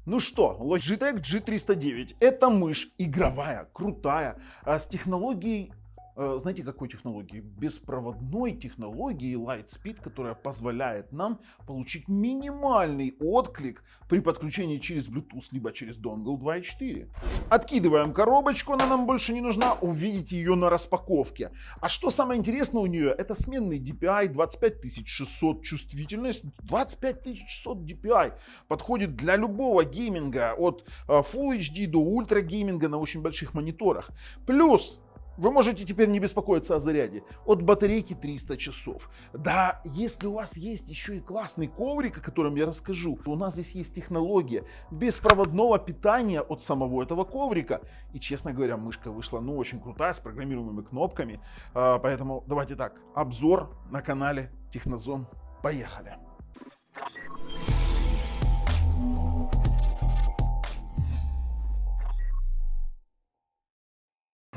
Ну что, Logitech G309 это мышь игровая, крутая, с технологией, знаете какой технологией? Беспроводной технологией Lightspeed, которая позволяет нам получить минимальный отклик при подключении через Bluetooth либо через донгл 2.4. Откидываем коробочку, она нам больше не нужна, увидите ее на распаковке. А что самое интересное у нее? Это сменный DPI 25600, чувствительность 25600 DPI. Подходит для любого гейминга, от Full HD до ультра гейминга на очень больших мониторах. Плюс вы можете теперь не беспокоиться о заряде. От батарейки 300 часов. Да, если у вас есть еще и классный коврик, о котором я расскажу, то у нас здесь есть технология беспроводного питания от самого этого коврика. И, честно говоря, мышка вышла, ну, очень крутая, с программируемыми кнопками. Поэтому давайте так, обзор на канале Технозон. Поехали.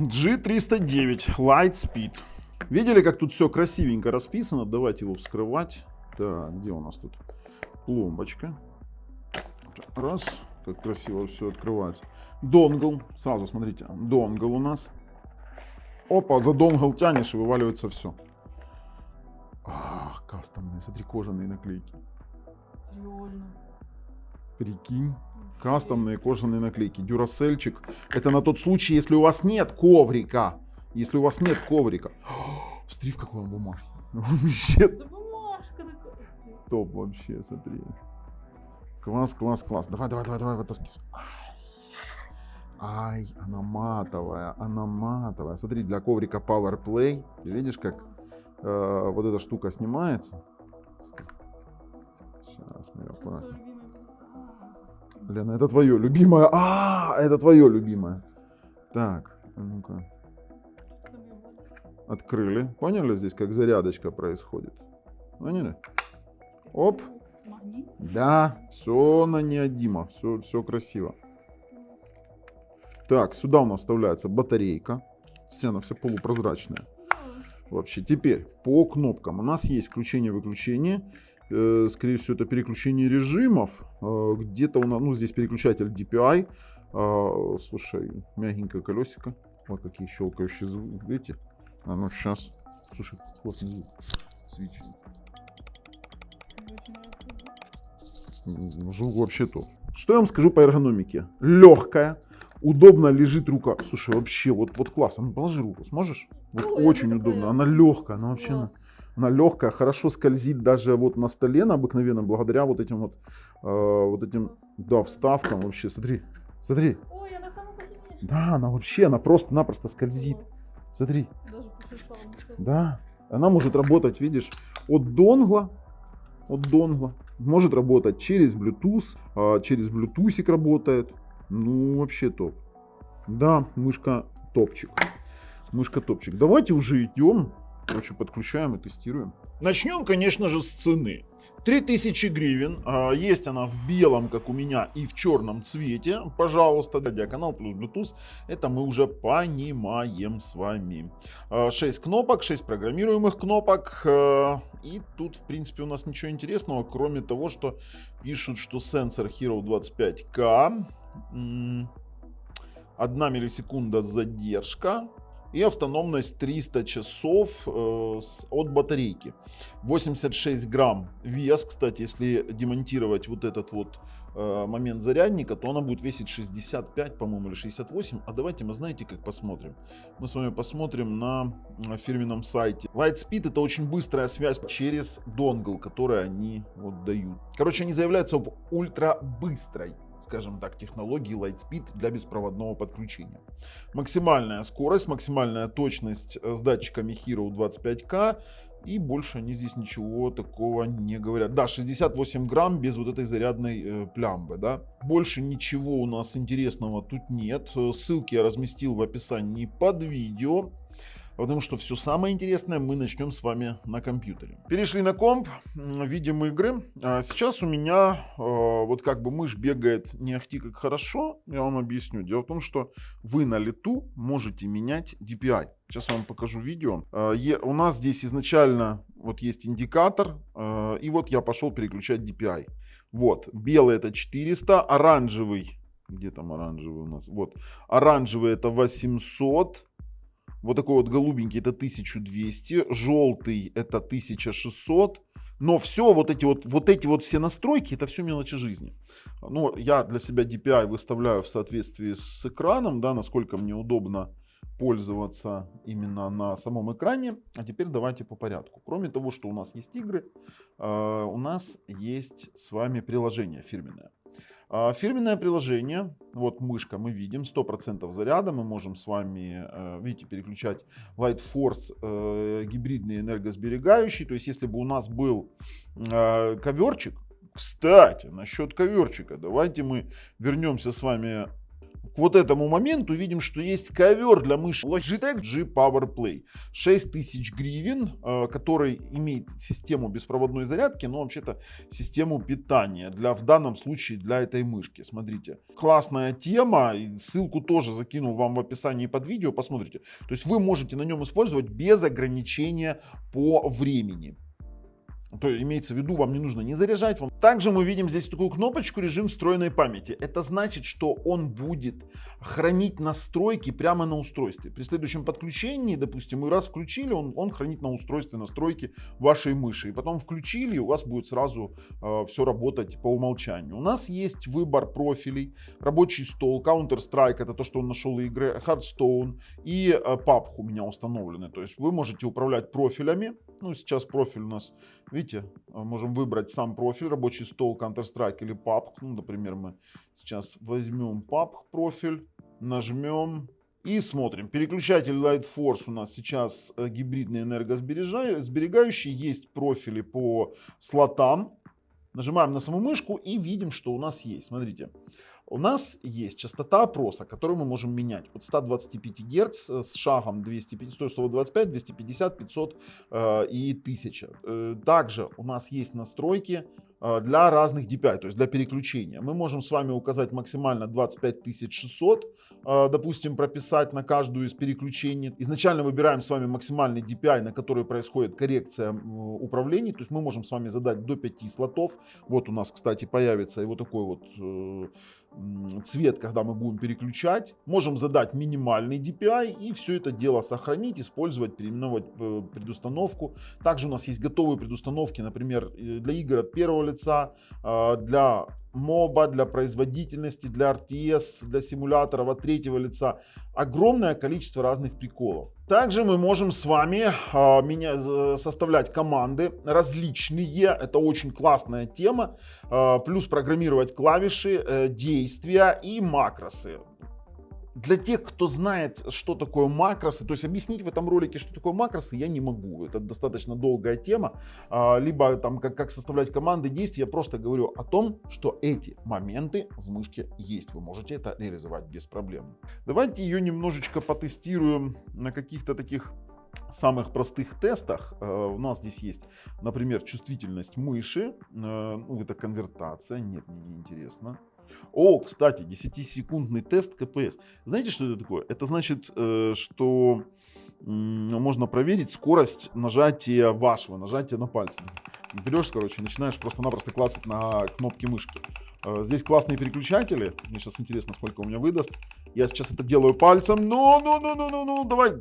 G309 Lightspeed. Видели, как тут все красивенько расписано? Давайте его вскрывать. Так, где у нас тут пломбочка? Раз, как красиво все открывается. Донгл, сразу смотрите, донгл у нас. Опа, за донгл тянешь и вываливается все. Кастомные, смотри, кожаные наклейки. Реально. Прикинь. Кастомные кожаные наклейки. Дюрасельчик. Это на тот случай, если у вас нет коврика. Если у вас нет коврика. Смотри, в какой он бумажке. Вообще Да бумажка такая. топ вообще, смотри. Класс, класс, класс. Давай, вытаскивай. Ай, она матовая, она матовая. Смотри, для коврика Power Play. Ты видишь, как вот эта штука снимается? Сейчас мы ее аккуратно. Лена, это твое любимое. Это твое любимое. Так, ну-ка. Открыли. Поняли здесь, как зарядочка происходит? Поняли? Оп. Да, все на неодимо. Все красиво. Так, сюда у нас вставляется батарейка. Смотри, она вся полупрозрачная. Вообще, теперь по кнопкам. У нас есть включение-выключение. Скорее всего, это переключение режимов. Где-то у нас, ну, здесь переключатель DPI. Слушай, мягенькое колесико. Вот какие щелкающие звуки. Видите? Ну, сейчас. Слушай, классный звук. Свич. Звук вообще топ. Что я вам скажу по эргономике? Легкая. Удобно лежит рука. Слушай, вообще, вот классно. Ну, положи руку, сможешь? Вот очень удобно. Она легкая, она вообще... Она легкая, хорошо скользит даже вот на столе на обыкновенном, благодаря вот этим да, вставкам вообще. Смотри. Ой, она сама по себе. Да, она вообще, она просто-напросто скользит. Смотри. Даже почувствовала. Да, она может работать, видишь, от донгла. Может работать через Bluetooth, через Bluetooth работает. Ну, вообще топ. Да, мышка топчик. Давайте уже идем. Короче, подключаем и тестируем. Начнем, конечно же, с цены. 3000 гривен. Есть она в белом, как у меня, и в черном цвете. Пожалуйста, диаканал плюс Bluetooth. Это мы уже понимаем с вами. 6 кнопок, 6 программируемых кнопок. И тут, в принципе, у нас ничего интересного, кроме того, что пишут, что сенсор Hero 25K. 1 миллисекунда задержка. И автономность 300 часов от батарейки. 86 грамм вес. Кстати, если демонтировать вот этот вот момент зарядника, то она будет весить 65, по-моему, или 68. А давайте мы, знаете, как посмотрим? Мы с вами посмотрим на фирменном сайте. Lightspeed — это очень быстрая связь через донгл, который они вот дают. Короче, они заявляются об ультрабыстрой, скажем так, технологии Lightspeed для беспроводного подключения. Максимальная скорость, максимальная точность с датчиками Hero 25K. И больше они здесь ничего такого не говорят. Да, 68 грамм без вот этой зарядной плямбы, да. Больше ничего у нас интересного тут нет. Ссылки я разместил в описании под видео. Потому что все самое интересное мы начнем с вами на компьютере. Перешли на комп, видим игры. Сейчас у меня вот как бы мышь бегает не ахти как хорошо. Я вам объясню. Дело в том, что вы на лету можете менять DPI. Сейчас я вам покажу видео. У нас здесь изначально вот есть индикатор. И вот я пошел переключать DPI. Вот, белый это 400, оранжевый. Где там оранжевый у нас? Вот, оранжевый это 800. Вот такой вот голубенький это 1200, желтый это 1600. Но все вот эти вот все настройки, это все мелочи жизни. Ну, я для себя DPI выставляю в соответствии с экраном, да, насколько мне удобно пользоваться именно на самом экране. А теперь давайте по порядку. Кроме того, что у нас есть игры, у нас есть с вами приложение фирменное. Фирменное приложение, вот мышка, мы видим 100% заряда, мы можем с вами, видите, переключать Light Force гибридный энергосберегающий, то есть если бы у нас был коверчик, кстати, насчет коверчика, давайте мы вернемся с вами к вот этому моменту, видим, что есть ковер для мыши Logitech G Power Play. 6000 гривен, который имеет систему беспроводной зарядки, но вообще-то систему питания, в данном случае для этой мышки. Смотрите, классная тема, ссылку тоже закинул вам в описании под видео, посмотрите. То есть вы можете на нем использовать без ограничения по времени. То имеется в виду, вам не нужно не заряжать. Также мы видим здесь такую кнопочку режим встроенной памяти. Это значит, что он будет хранить настройки прямо на устройстве. При следующем подключении, допустим, мы раз включили, он хранит на устройстве настройки вашей мыши. И потом включили, и у вас будет сразу все работать по умолчанию. У нас есть выбор профилей, рабочий стол, Counter-Strike, это то, что он нашел игры, Hearthstone и PUBG у меня установлены. То есть вы можете управлять профилями. Ну, сейчас профиль у нас, видите, можем выбрать сам профиль, рабочий стол, Counter-Strike или PUBG. Ну, например, мы сейчас возьмем PUBG профиль, нажмем и смотрим. Переключатель Light Force у нас сейчас гибридный энергосберегающий. Есть профили по слотам. Нажимаем на саму мышку и видим, что у нас есть. Смотрите. У нас есть частота опроса, которую мы можем менять от 125 Гц с шагом 125, 250, 500 и 1000. Также у нас есть настройки для разных DPI, то есть для переключения. Мы можем с вами указать максимально 25600, допустим, прописать на каждую из переключений. Изначально выбираем с вами максимальный DPI, на который происходит коррекция управлений. То есть мы можем с вами задать до 5 слотов. Вот у нас, кстати, появится и вот такой вот цвет, когда мы будем переключать. Можем задать минимальный DPI и все это дело сохранить, использовать, переименовать предустановку. Также у нас есть готовые предустановки, например, для игр от первого лица, для моба, для производительности, для RTS, для симуляторов от третьего лица. Огромное количество разных приколов. Также мы можем с вами составлять команды различные. Это очень классная тема. Плюс программировать клавиши, действия и макросы. Для тех, кто знает, что такое макросы, то есть объяснить в этом ролике, что такое макросы, я не могу. Это достаточно долгая тема. Либо там как составлять команды, действия. Я просто говорю о том, что эти моменты в мышке есть. Вы можете это реализовать без проблем. Давайте ее немножечко потестируем на каких-то таких самых простых тестах. У нас здесь есть, например, чувствительность мыши. Ну, это конвертация. Нет, мне не интересно. О, кстати, 10-секундный тест КПС. Знаете, что это такое? Это значит, что можно проверить скорость нажатия на пальцы. Берешь, короче, начинаешь просто-напросто клацать на кнопки мышки. Здесь классные переключатели. Мне сейчас интересно, сколько у меня выдаст. Я сейчас это делаю пальцем. Ну, давай.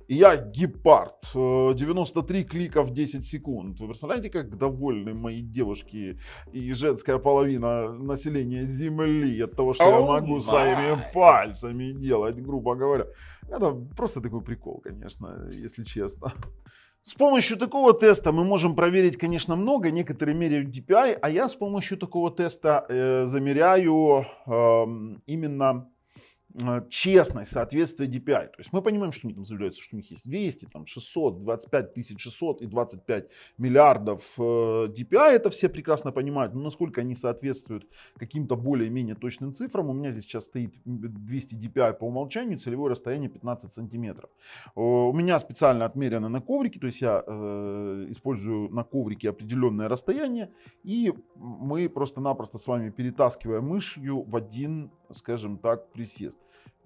И я гепард. 93 клика в 10 секунд. Вы представляете, как довольны мои девушки и женская половина населения Земли от того, что я могу своими пальцами делать, грубо говоря. Это просто такой прикол, конечно, если честно. С помощью такого теста мы можем проверить, конечно, много. Некоторые меряют DPI, а я с помощью такого теста замеряю именно честность соответствия DPI. То есть мы понимаем, что они там заявляются, что у них есть 200, там 600, 25 600 и 25 миллиардов DPI. Это все прекрасно понимают. Но насколько они соответствуют каким-то более-менее точным цифрам. У меня здесь сейчас стоит 200 DPI по умолчанию, целевое расстояние 15 сантиметров. У меня специально отмерено на коврике, то есть я использую на коврике определенное расстояние. И мы просто-напросто с вами перетаскиваем мышью в один, скажем так, присест.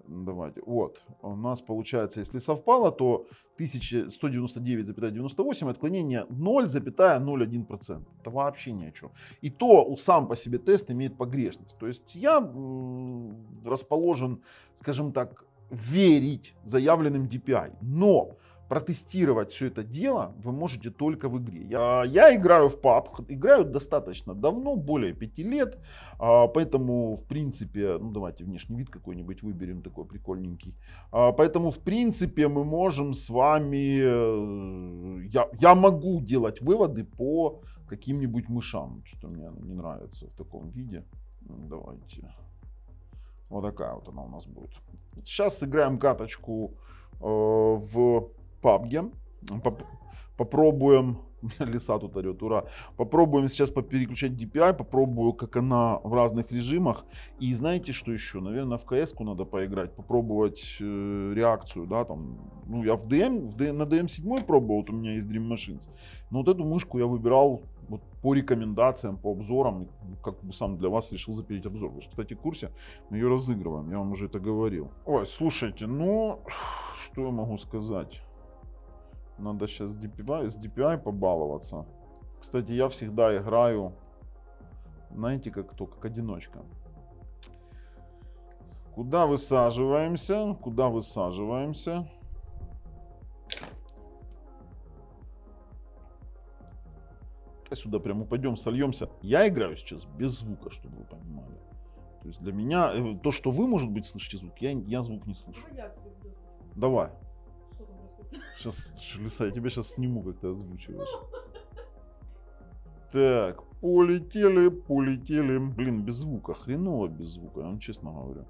Давайте, вот, у нас получается, если совпало, то 1199,98, отклонение 0,01%. Это вообще ни о чем. И то сам по себе тест имеет погрешность. То есть я расположен, скажем так, верить заявленным DPI. Но протестировать все это дело вы можете только в игре. Я играю в PUBG, играю достаточно давно, более 5 лет, поэтому в принципе, ну давайте внешний вид какой-нибудь выберем, такой прикольненький. Поэтому в принципе мы можем с вами, я могу делать выводы по каким-нибудь мышам, что мне не нравится в таком виде. Давайте, вот такая вот она у нас будет. Сейчас сыграем каточку в PUBG. Попробуем. Лиса тут орет, ура. Попробуем сейчас переключать DPI. Попробую, как она в разных режимах. И знаете, что еще? Наверное, в CS-ку надо поиграть. Попробовать реакцию. Да, там. Ну, я на DM7 пробовал. Вот у меня есть Dream Machines. Но вот эту мышку я выбирал вот по рекомендациям, по обзорам. Как бы сам для вас решил запилить обзор. Вы же, кстати, в курсе. Мы ее разыгрываем. Я вам уже это говорил. Ой, слушайте, ну, что я могу сказать? Надо сейчас с DPI побаловаться. Кстати, я всегда играю, знаете, как одиночка. Куда высаживаемся? Куда высаживаемся? Сюда прям упадем, сольемся. Я играю сейчас без звука, чтобы вы понимали. То есть для меня, то, что вы, может быть, слышите звук, я звук не слышу. Давай. Сейчас, Лиса, я тебя сейчас сниму, как ты озвучиваешь. Так, полетели. Блин, без звука, хреново без звука, я вам честно говорю.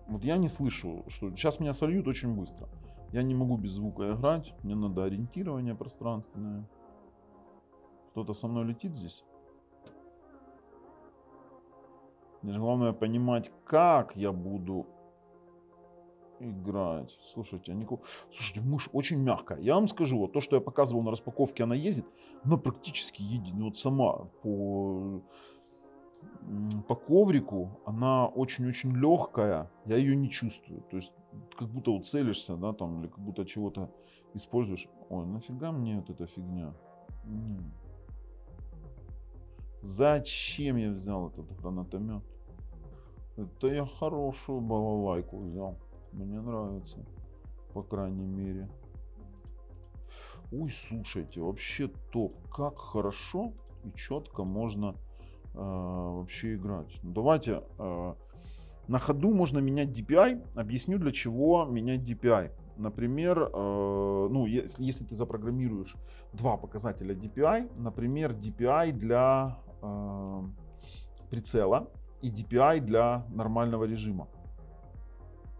Вот я не слышу, что сейчас меня сольют очень быстро. Я не могу без звука играть, мне надо ориентирование пространственное. Кто-то со мной летит здесь? Мне же главное понимать, как я буду играть. Слушайте, слушайте, мышь очень мягкая. Я вам скажу, вот то, что я показывал на распаковке, она ездит, она практически едет. Ну вот сама по коврику она очень-очень легкая. Я ее не чувствую. То есть как будто вот целишься, да, там, или как будто чего-то используешь. Ой, нафига мне вот эта фигня? Зачем я взял этот гранатомет? Это я хорошую балалайку взял. Мне нравится, по крайней мере. Ой, слушайте, вообще топ. Как хорошо и четко можно вообще играть. Ну, давайте на ходу можно менять DPI. Объясню, для чего менять DPI. Например, ну, если ты запрограммируешь два показателя DPI, например, DPI для прицела и DPI для нормального режима.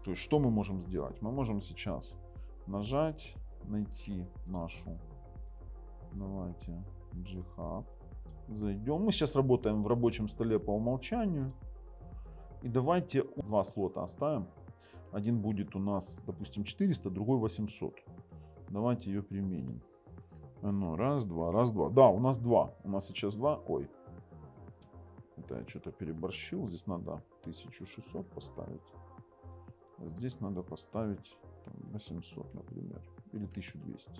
То есть, что мы можем сделать? Мы можем сейчас нажать, найти нашу, давайте, G-Hub, зайдем. Мы сейчас работаем в рабочем столе по умолчанию. И давайте два слота оставим. Один будет у нас, допустим, 400, другой 800. Давайте ее применим. Ну, раз, два. Да, у нас два. У нас сейчас два. Ой. Это я что-то переборщил. Здесь надо 1600 поставить. Здесь надо поставить там, 800, например. Или 1200.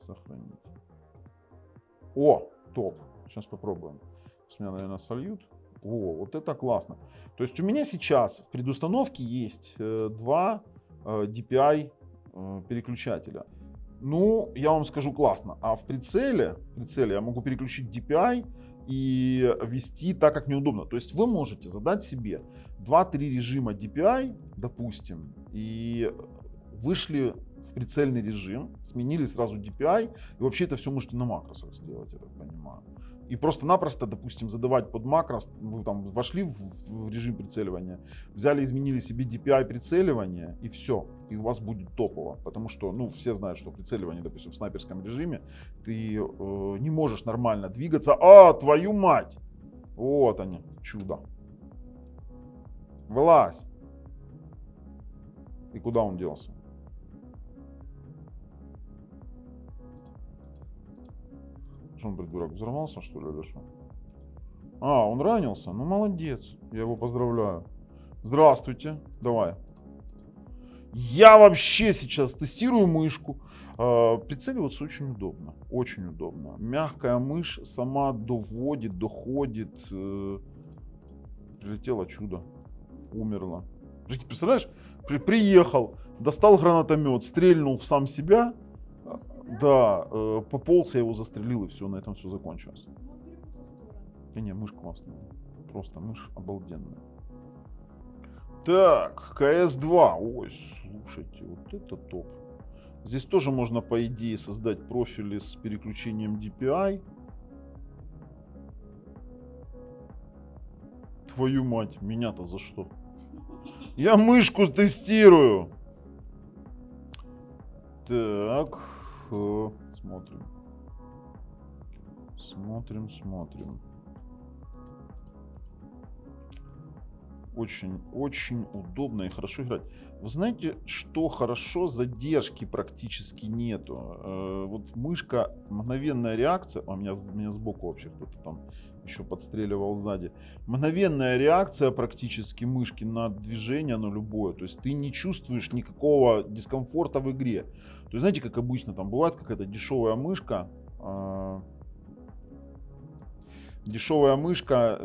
Сохранить. О, топ. Сейчас попробуем. Сейчас меня, наверное, сольют. О, вот это классно. То есть у меня сейчас в предустановке есть два DPI переключателя. Ну, я вам скажу, классно. А в прицеле я могу переключить DPI и вести так, как мне удобно. То есть вы можете задать себе 2-3 режима DPI, допустим, и вышли в прицельный режим, сменили сразу DPI, и вообще это все можете на макросах сделать, я так понимаю. И просто-напросто, допустим, задавать под макрос, вы там вошли в режим прицеливания, взяли, изменили себе DPI прицеливания, и все. И у вас будет топово. Потому что, ну, все знают, что прицеливание, допустим, в снайперском режиме, ты не можешь нормально двигаться. А, твою мать! Вот они, чудо. Вылазь. И куда он делся? Что он, придурок, взорвался, что ли, или что? А, он ранился? Ну, молодец. Я его поздравляю. Здравствуйте. Давай. Я вообще сейчас тестирую мышку. Прицеливаться очень удобно. Очень удобно. Мягкая мышь сама доводит, доходит. Прилетело чудо. Умерла. Представляешь? Приехал, достал гранатомет, стрельнул в сам себя. Да, пополз, я его застрелил, и все, на этом все закончилось. Да не, мышь классная. Просто мышь обалденная. Так, КС-2. Ой, слушайте, вот это топ. Здесь тоже можно, по идее, создать профили с переключением DPI. Твою мать, меня-то за что? Я мышку тестирую. Так, смотрим. Смотрим. Очень удобно и хорошо играть. Вы знаете, что хорошо? Задержки практически нету. Вот мышка, мгновенная реакция. А меня сбоку вообще кто-то там еще подстреливал сзади. Мгновенная реакция практически мышки на движение, на любое. То есть ты не чувствуешь никакого дискомфорта в игре. То есть знаете, как обычно там бывает какая-то дешевая мышка. Дешевая мышка,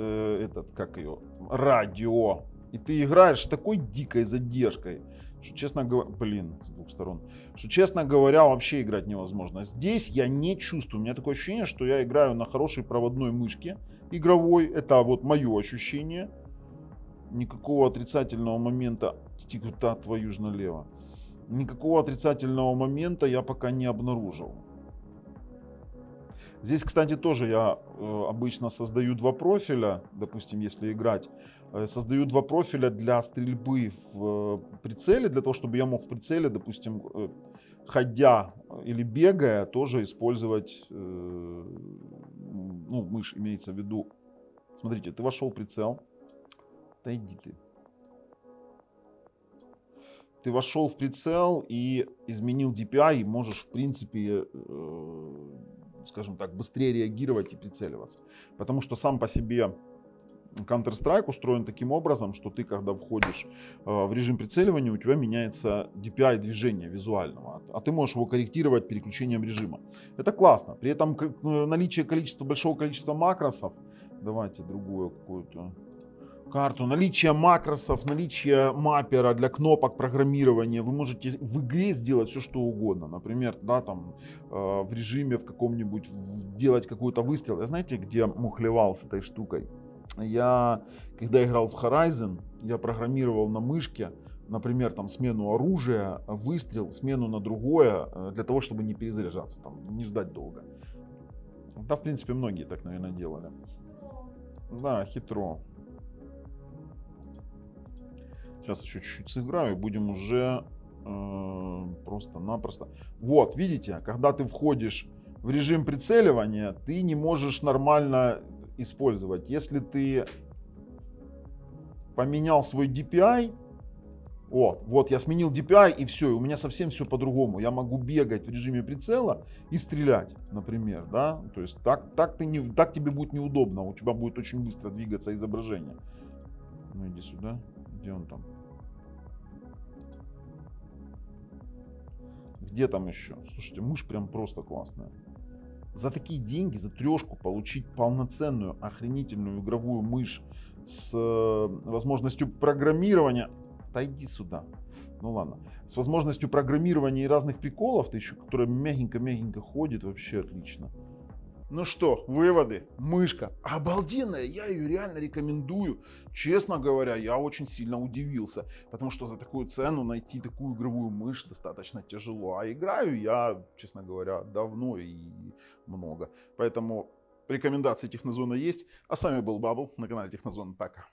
как ее, радио. И ты играешь с такой дикой задержкой, что, честно говоря, с двух сторон, что, честно говоря, вообще играть невозможно. Здесь я не чувствую, у меня такое ощущение, что я играю на хорошей проводной мышке игровой. Это вот мое ощущение. Никакого отрицательного момента, тикута твою ж налево. Никакого отрицательного момента я пока не обнаружил. Здесь, кстати, тоже я обычно создаю два профиля, допустим, если играть, создаю два профиля для стрельбы в прицеле, для того, чтобы я мог в прицеле, допустим, ходя или бегая, тоже использовать, ну, мышь имеется в виду. Смотрите, ты вошел в прицел, да иди ты. Ты вошел в прицел и изменил DPI, и можешь, в принципе, скажем так, быстрее реагировать и прицеливаться. Потому что сам по себе Counter-Strike устроен таким образом, что ты, когда входишь в режим прицеливания, у тебя меняется DPI движения визуального, а ты можешь его корректировать переключением режима. Это классно. При этом наличие большого количества макросов, давайте другую какую-то карту, наличие макросов, наличие маппера для кнопок программирования, вы можете в игре сделать все, что угодно. Например, да, там в режиме в каком-нибудь делать какой-то выстрел. Я знаете, где мухлевал с этой штукой? Я, когда играл в Horizon, я программировал на мышке, например, там смену оружия, выстрел, смену на другое, для того, чтобы не перезаряжаться, там, не ждать долго. Да, в принципе, многие так, наверное, делали. Да, хитро. Сейчас еще чуть-чуть сыграю и будем уже просто-напросто. Вот, видите, когда ты входишь в режим прицеливания, ты не можешь нормально использовать. Если ты поменял свой DPI, вот я сменил DPI и все, и у меня совсем все по-другому. Я могу бегать в режиме прицела и стрелять, например, да. То есть так тебе будет неудобно, у тебя будет очень быстро двигаться изображение. Ну иди сюда, где он там? Где там еще? Слушайте, мышь прям просто классная. За такие деньги, за трешку получить полноценную, охренительную игровую мышь с возможностью программирования. Да иди сюда. Ну ладно. С возможностью программирования и разных приколов, ты еще, которая мягенько-мягенько ходит, вообще отлично. Ну что, выводы. Мышка обалденная, я ее реально рекомендую. Честно говоря, я очень сильно удивился, потому что за такую цену найти такую игровую мышь достаточно тяжело. А играю я, честно говоря, давно и много. Поэтому Рекомендации Технозона есть. А с вами был Бабл на канале Технозон. Пока.